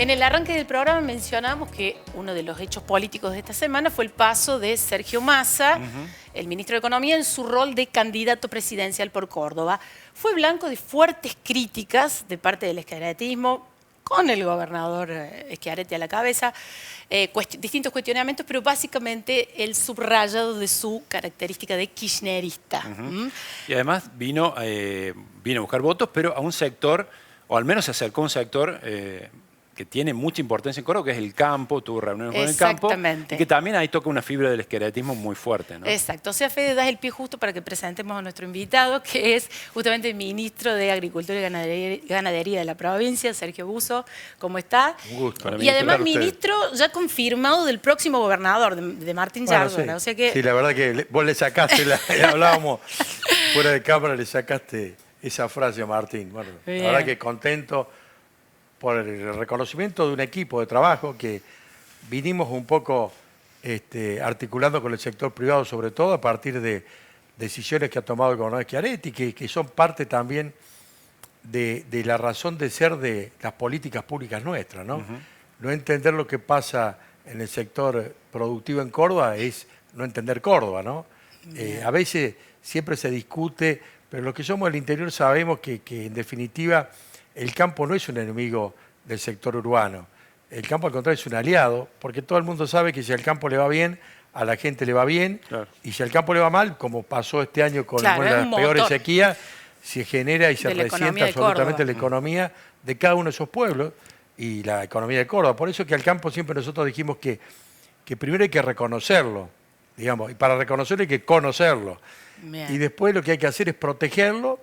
En el arranque del programa mencionamos que uno de los hechos políticos de esta semana fue el paso de Sergio Massa, el ministro de Economía, en su rol de candidato presidencial por Córdoba. Fue blanco de fuertes críticas de parte del schiarettismo, con el gobernador Schiaretti a la cabeza, distintos cuestionamientos, pero básicamente el subrayado de su característica de kirchnerista. Y además vino a buscar votos, pero a un sector, o al menos se acercó a un sector que tiene mucha importancia en Córdoba, que es el campo, tuvo reuniones con el campo, y que también ahí toca una fibra del schiarettismo muy fuerte, ¿no? Exacto. O sea, Fede, das el pie justo para que presentemos a nuestro invitado, que es justamente el ministro de Agricultura y Ganadería de la provincia, Sergio Buso. ¿Cómo está? Un gusto. Y además ministro ya confirmado del próximo gobernador, de Martín Yardona. Sí. O sea que... Sí, la verdad que vos le sacaste, hablábamos fuera de cámara, le sacaste esa frase a Martín. Bueno, la verdad que contento por el reconocimiento de un equipo de trabajo que vinimos un poco articulando con el sector privado, sobre todo a partir de decisiones que ha tomado el gobernador Schiaretti, que son parte también de la razón de ser de las políticas públicas nuestras, ¿no? No entender lo que pasa en el sector productivo en Córdoba es no entender Córdoba, ¿no? A veces siempre se discute, pero los que somos del interior sabemos que en definitiva el campo no es un enemigo del sector urbano. El campo, al contrario, es un aliado, porque todo el mundo sabe que si al campo le va bien, a la gente le va bien, y si al campo le va mal, como pasó este año con las peores sequías, se genera y se resiente absolutamente la economía de cada uno de esos pueblos y la economía de Córdoba. Por eso que al campo siempre nosotros dijimos que primero hay que reconocerlo, digamos, y para reconocerlo hay que conocerlo. Y después lo que hay que hacer es protegerlo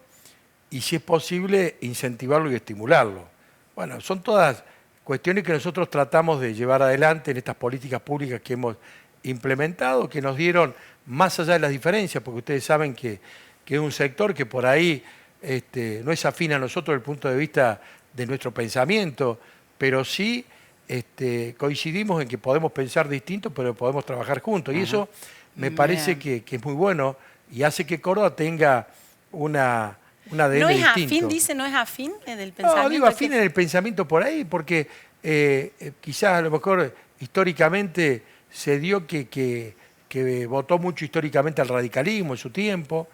y, si es posible, incentivarlo y estimularlo. Bueno, son todas cuestiones que nosotros tratamos de llevar adelante en estas políticas públicas que hemos implementado, que nos dieron más allá de las diferencias, porque ustedes saben que es un sector que por ahí no es afín a nosotros desde el punto de vista de nuestro pensamiento, pero sí coincidimos en que podemos pensar distinto, pero podemos trabajar juntos. Y eso me parece que es muy bueno y hace que Córdoba tenga un ADN ¿No es distinto. afín, dice, no es afín en el pensamiento? No, digo afín en el pensamiento por ahí, porque quizás a lo mejor históricamente se dio que votó mucho históricamente al radicalismo en su tiempo.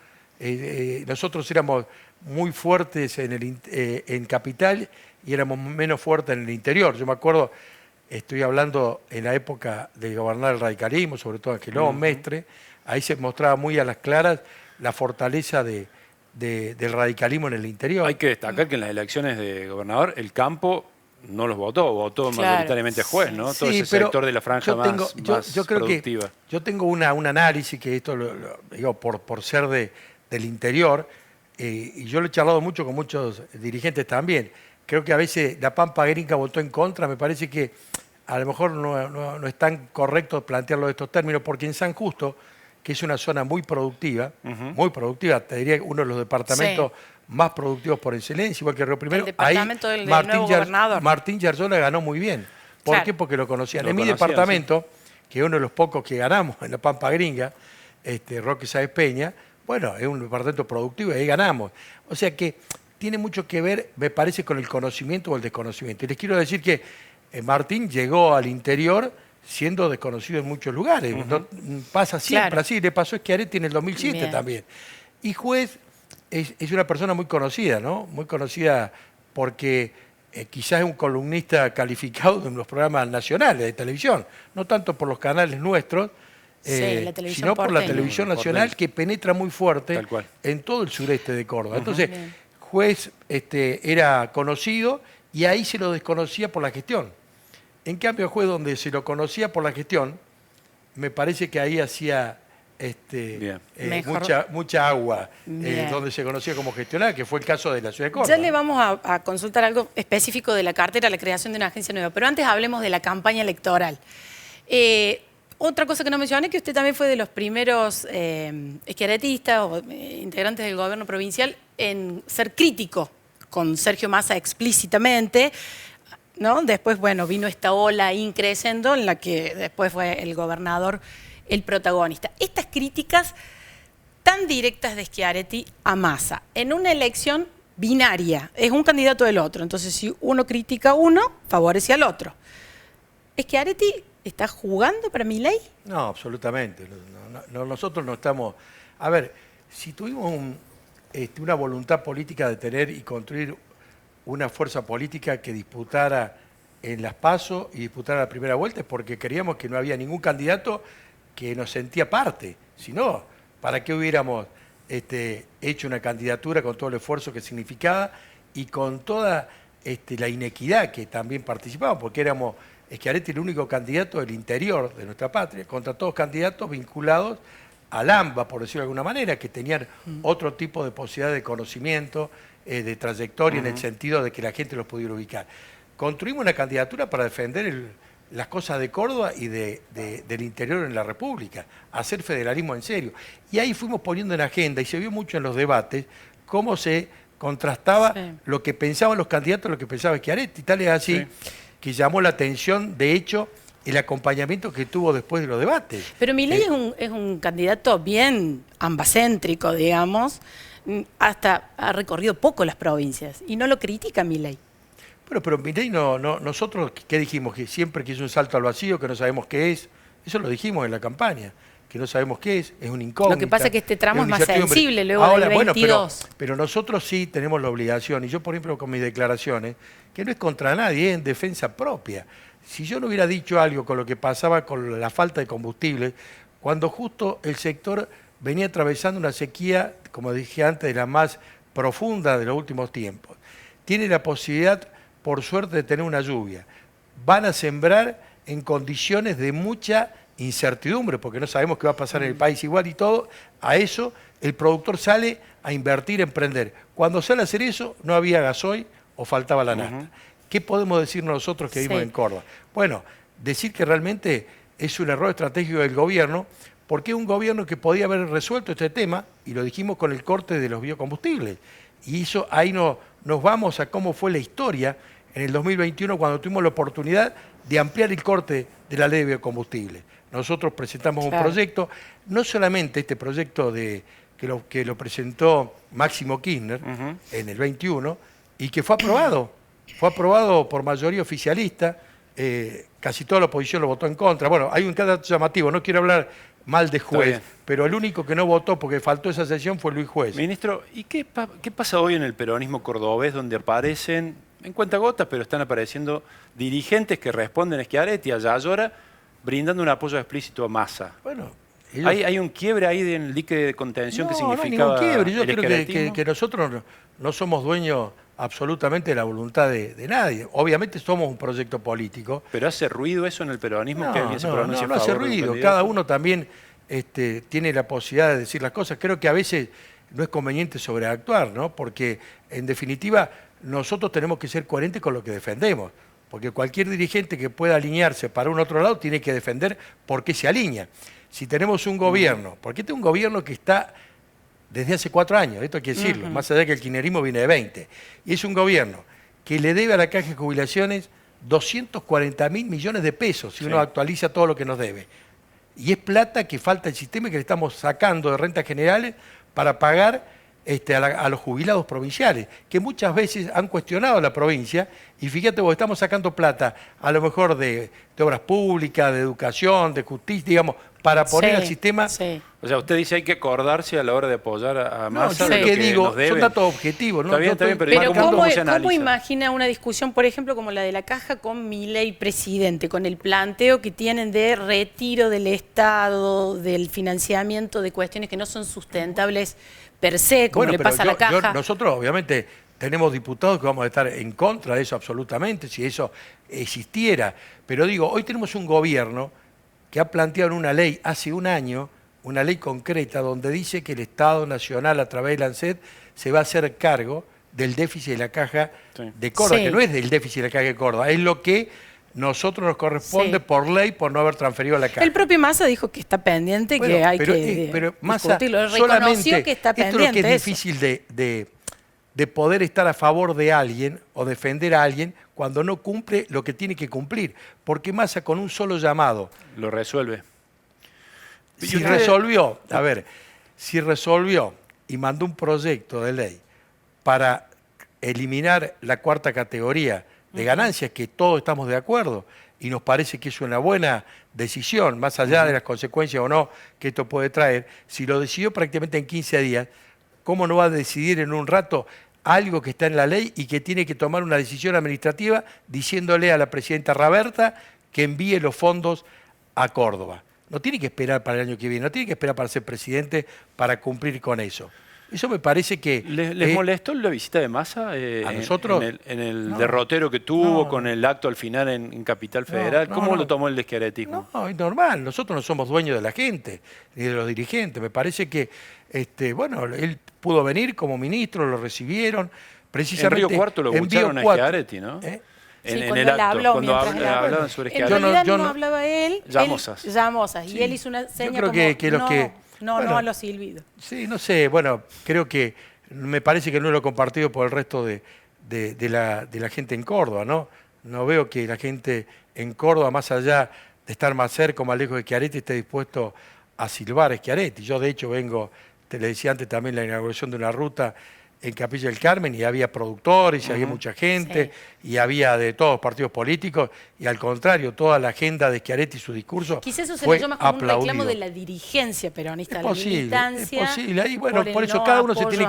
Nosotros éramos muy fuertes en capital y éramos menos fuertes en el interior. Yo me acuerdo, estoy hablando en la época de gobernar el radicalismo, sobre todo Angelón, Mestre, ahí se mostraba muy a las claras la fortaleza del radicalismo en el interior. Hay que destacar que en las elecciones de gobernador el campo no los votó mayoritariamente Juez, ¿no? Todo ese sector de la franja más creo productiva. Que yo tengo un análisis, que esto lo digo por ser del interior, y yo lo he charlado mucho con muchos dirigentes también. Creo que a veces la Pampa Gringa votó en contra, me parece que a lo mejor no es tan correcto plantearlo de estos términos, porque en San Justo, que es una zona muy productiva, te diría uno de los departamentos más productivos por excelencia, igual que Río Primero, ahí Martín Yardona ganó muy bien. ¿Por qué? Porque lo conocían. En mi departamento, que es uno de los pocos que ganamos en la Pampa Gringa, Roque Sáez Peña, bueno, es un departamento productivo y ahí ganamos. O sea que tiene mucho que ver, me parece, con el conocimiento o el desconocimiento. Y les quiero decir que Martín llegó al interior siendo desconocido en muchos lugares. No, pasa siempre así. Le pasó a Schiaretti en el 2007 también. Y Juez es una persona muy conocida, ¿no? Muy conocida porque quizás es un columnista calificado en los programas nacionales de televisión. No tanto por los canales nuestros, sino por la televisión nacional, que penetra muy fuerte en todo el sureste de Córdoba. Entonces, Juez era conocido y ahí se lo desconocía por la gestión. En cambio, Juez, donde se lo conocía por la gestión, me parece que ahí hacía mucha agua, donde se conocía como gestionar, que fue el caso de la ciudad de Córdoba. Ya le vamos a consultar algo específico de la cartera, la creación de una agencia nueva, pero antes hablemos de la campaña electoral. Otra cosa que no mencioné es que usted también fue de los primeros schiarettistas o integrantes del gobierno provincial en ser crítico con Sergio Massa explícitamente, ¿no? Después, bueno, vino esta ola increciendo en la que después fue el gobernador el protagonista. Estas críticas tan directas de Schiaretti a Massa, en una elección binaria, es un candidato del otro. Entonces, si uno critica a uno, favorece al otro. ¿Schiaretti está jugando para Milei? No, absolutamente. Nosotros no estamos... A ver, si tuvimos una voluntad política de tener y construir una fuerza política que disputara en las PASO y disputara la primera vuelta, es porque creíamos que no había ningún candidato que nos sentía parte. Si no, ¿para qué hubiéramos hecho una candidatura con todo el esfuerzo que significaba y con toda la inequidad que también participaba? Porque éramos Schiaretti el único candidato del interior de nuestra patria, contra todos candidatos vinculados al AMBA, por decirlo de alguna manera, que tenían otro tipo de posibilidad de conocimiento, de trayectoria, en el sentido de que la gente los pudiera ubicar. Construimos una candidatura para defender las cosas de Córdoba y del interior en la República, hacer federalismo en serio. Y ahí fuimos poniendo en agenda, y se vio mucho en los debates, cómo se contrastaba lo que pensaban los candidatos, lo que pensaba Schiaretti. Tal es así que llamó la atención, de hecho, el acompañamiento que tuvo después de los debates. Pero Milei es un candidato bien ambacéntrico, digamos, hasta ha recorrido poco las provincias, y no lo critica Milei. Bueno, pero Milei nosotros, ¿qué dijimos? Que siempre que es un salto al vacío, que no sabemos qué es. Eso lo dijimos en la campaña, que no sabemos qué es una incógnita. Lo que pasa es que este tramo es más sensible luego del 22. Bueno, pero nosotros sí tenemos la obligación, y yo por ejemplo con mis declaraciones, que no es contra nadie, es en defensa propia. Si yo no hubiera dicho algo con lo que pasaba con la falta de combustible, cuando justo el sector venía atravesando una sequía, como dije antes, de la más profunda de los últimos tiempos, tiene la posibilidad, por suerte, de tener una lluvia. Van a sembrar en condiciones de mucha incertidumbre, porque no sabemos qué va a pasar en el país igual y todo. A eso el productor sale a invertir, a emprender. Cuando sale a hacer eso, no había gasoil o faltaba la nafta. ¿Qué podemos decir nosotros que vivimos en Córdoba? Bueno, decir que realmente es un error estratégico del gobierno, porque es un gobierno que podía haber resuelto este tema, y lo dijimos con el corte de los biocombustibles. Y eso, ahí nos vamos a cómo fue la historia en el 2021, cuando tuvimos la oportunidad de ampliar el corte de la ley de biocombustibles. Nosotros presentamos un proyecto, no solamente este proyecto que lo presentó Máximo Kirchner en el 21, y que fue aprobado por mayoría oficialista, casi toda la oposición lo votó en contra. Bueno, hay un caso llamativo, no quiero hablar mal de Juez, pero el único que no votó porque faltó esa sesión fue Luis Juez. Ministro, ¿y qué pasa hoy en el peronismo cordobés, donde aparecen, en cuentagotas, pero están apareciendo dirigentes que responden a Schiaretti, a Yayora, brindando un apoyo explícito a Massa? Bueno, ¿Hay un quiebre ahí en el dique de contención que significaba? No, ningún quiebre. Yo creo que nosotros no somos dueños absolutamente de la voluntad de nadie. Obviamente somos un proyecto político. ¿Pero hace ruido eso en el peronismo? No hace ruido. Cada uno también tiene la posibilidad de decir las cosas. Creo que a veces no es conveniente sobreactuar, ¿no? Porque, en definitiva, nosotros tenemos que ser coherentes con lo que defendemos. Porque cualquier dirigente que pueda alinearse para un otro lado tiene que defender por qué se alinea. Si tenemos un gobierno, porque este es un gobierno que está desde hace 4 años, esto hay que decirlo, más allá de que el kirchnerismo viene de 20, y es un gobierno que le debe a la Caja de Jubilaciones 240.000 millones de pesos, si uno actualiza todo lo que nos debe. Y es plata que falta el sistema y que le estamos sacando de rentas generales para pagar a los jubilados provinciales, que muchas veces han cuestionado la provincia, y fíjate vos, estamos sacando plata a lo mejor de obras públicas, de educación, de justicia, digamos, para poner al sistema... O sea, usted dice hay que acordarse a la hora de apoyar a Massa. No, yo lo que digo, son datos objetivos. ¿No? Está bien, pero ¿cómo imagina una discusión, por ejemplo, como la de la Caja con Milei presidente, con el planteo que tienen de retiro del Estado, del financiamiento de cuestiones que no son sustentables per se, como le pasa a la Caja? Nosotros, obviamente, tenemos diputados que vamos a estar en contra de eso absolutamente, si eso existiera. Pero digo, hoy tenemos un gobierno que ha planteado en una ley hace un año, una ley concreta donde dice que el Estado Nacional a través de la ANSES se va a hacer cargo del déficit de la Caja de Córdoba, que no es del déficit de la Caja de Córdoba, es lo que nosotros nos corresponde por ley por no haber transferido a la Caja. El propio Massa dijo que está pendiente, que hay pero Massa discutirlo. Reconoció que está pendiente. Esto es lo que es difícil de poder estar a favor de alguien o defender a alguien cuando no cumple lo que tiene que cumplir. Porque Massa con un solo llamado... Lo resuelve. Si resolvió y mandó un proyecto de ley para eliminar la cuarta categoría de ganancias, que todos estamos de acuerdo, y nos parece que es una buena decisión, más allá de las consecuencias o no que esto puede traer. Si lo decidió prácticamente en 15 días, ¿cómo no va a decidir en un rato algo que está en la ley y que tiene que tomar una decisión administrativa diciéndole a la presidenta Raberta que envíe los fondos a Córdoba? No tiene que esperar para el año que viene, no tiene que esperar para ser presidente para cumplir con eso. Eso me parece que... ¿Les molestó la visita de Massa a nosotros? En el derrotero que tuvo, con el acto al final en Capital Federal? ¿Cómo lo tomó el de Schiaretti? No, es normal. Nosotros no somos dueños de la gente, ni de los dirigentes. Me parece que, bueno, él pudo venir como ministro, lo recibieron. Precisamente en Río Cuarto lo bucharon a Schiaretti, ¿no? En el acto, cuando hablaban sobre Schiaretti. En realidad no hablaba él. Llamosas. Y él hizo una seña como... No a los silbidos. Sí, no sé, bueno, creo que me parece que no lo he compartido por el resto de la gente en Córdoba, ¿no? No veo que la gente en Córdoba, más allá de estar más cerca o más lejos de Schiaretti, esté dispuesto a silbar a Schiaretti. Yo, de hecho, vengo, te le decía antes también, la inauguración de una ruta en Capilla del Carmen, y había productores, y había mucha gente, y había de todos los partidos políticos, y al contrario, toda la agenda de Schiaretti y su discurso quizás eso se fue le llama como aplaudido. un reclamo de la dirigencia peronista, Es la posible, militancia. es posible. Y bueno, por eso cada uno se tiene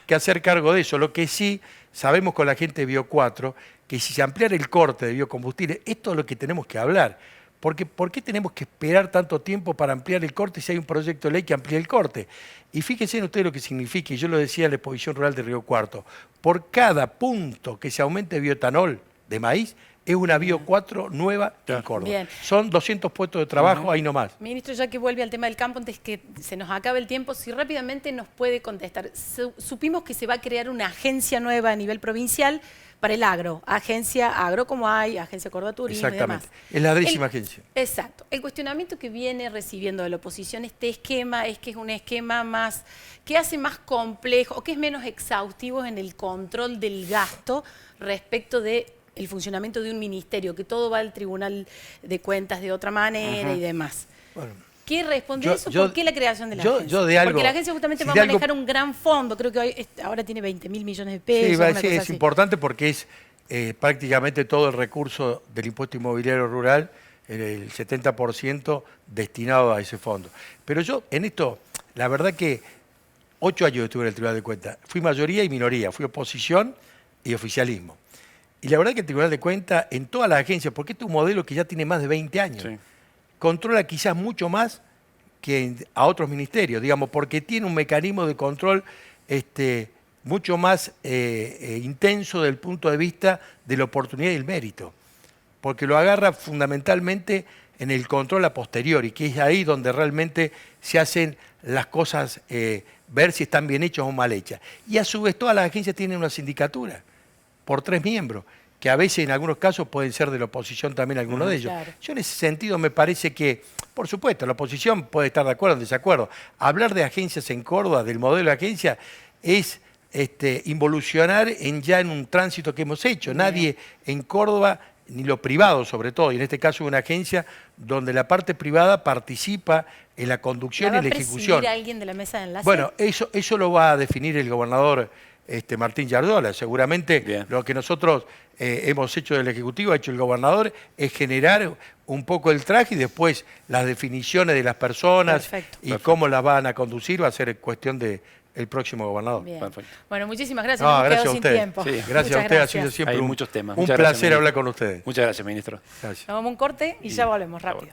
que hacer cargo de eso. Lo que sí sabemos con la gente de Bio 4, que si se ampliara el corte de biocombustible, esto es lo que tenemos que hablar. Porque ¿por qué tenemos que esperar tanto tiempo para ampliar el corte si hay un proyecto de ley que amplíe el corte? Y fíjense en ustedes lo que significa, y yo lo decía en la exposición rural de Río Cuarto, por cada punto que se aumente bioetanol de maíz, es una Bio 4 nueva en Córdoba. Bien. Son 200 puestos de trabajo, ahí nomás. Ministro, ya que vuelve al tema del campo, antes que se nos acabe el tiempo, si rápidamente nos puede contestar. Supimos que se va a crear una agencia nueva a nivel provincial para el agro. Agencia agro como hay, Agencia Córdoba Turismo y demás. Es la 10ª agencia. Exacto. El cuestionamiento que viene recibiendo de la oposición este esquema es que es un esquema más que hace más complejo o que es menos exhaustivo en el control del gasto respecto de el funcionamiento de un ministerio, que todo va al Tribunal de Cuentas de otra manera y demás. Bueno, ¿qué responde a eso? ¿Por qué la creación de la agencia? Porque la agencia justamente va a manejar un gran fondo, creo que ahora tiene 20.000 millones de pesos. Sí, es importante porque es prácticamente todo el recurso del impuesto inmobiliario rural, el 70% destinado a ese fondo. Pero yo en esto, la verdad que 8 años estuve en el Tribunal de Cuentas, fui mayoría y minoría, fui oposición y oficialismo. Y la verdad que el Tribunal de Cuentas, en todas las agencias, porque este es un modelo que ya tiene más de 20 años, controla quizás mucho más que a otros ministerios, digamos, porque tiene un mecanismo de control mucho más intenso desde el punto de vista de la oportunidad y el mérito, porque lo agarra fundamentalmente en el control a posteriori, que es ahí donde realmente se hacen las cosas, ver si están bien hechas o mal hechas. Y a su vez todas las agencias tienen una sindicatura por 3 miembros, que a veces en algunos casos pueden ser de la oposición también algunos de ellos. Claro. Yo en ese sentido me parece que, por supuesto, la oposición puede estar de acuerdo o en desacuerdo. Hablar de agencias en Córdoba, del modelo de agencia, es involucionar ya en un tránsito que hemos hecho. Nadie en Córdoba, ni lo privado sobre todo, y en este caso una agencia donde la parte privada participa en la conducción y la ejecución. ¿Va a alguien de la mesa de enlace? Bueno, eso lo va a definir el gobernador Martín Yardola. Seguramente lo que nosotros hemos hecho del Ejecutivo, ha hecho el gobernador, es generar un poco el traje y después las definiciones de las personas y cómo las van a conducir va a ser cuestión del próximo gobernador. Bueno, muchísimas gracias. No, gracias a usted. Tiempo. Sí, gracias a usted, ha sido siempre muchos temas. Un placer hablar con ustedes. Muchas gracias, ministro. Gracias. Tomamos un corte y ya volvemos rápido.